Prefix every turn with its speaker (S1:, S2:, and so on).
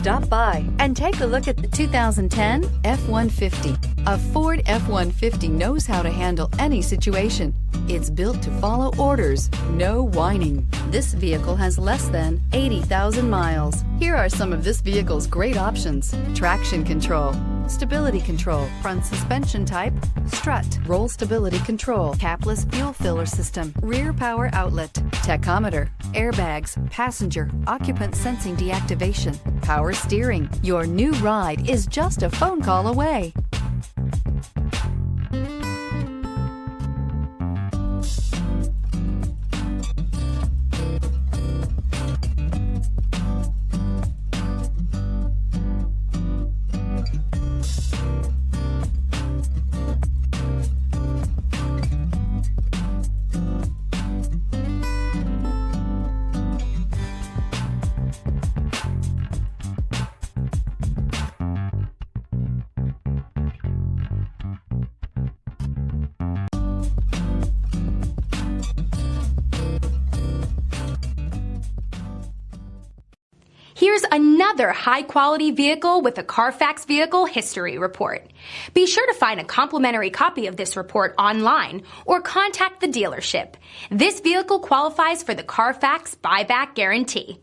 S1: Stop by and take a look at the 2010 F-150. A Ford F-150 knows how to handle any situation. It's built to follow orders, no whining. This vehicle has less than 80,000 miles. Here are some of this vehicle's great options: traction control, stability control, front suspension type, strut, roll stability control, capless fuel filler system, rear power outlet, tachometer, airbags, passenger, occupant sensing deactivation, power steering. Your new ride is just a phone call away.
S2: Here's another high-quality vehicle with a Carfax Vehicle History Report. Be sure to find a complimentary copy of this report online or contact the dealership. This vehicle qualifies for the Carfax Buyback Guarantee.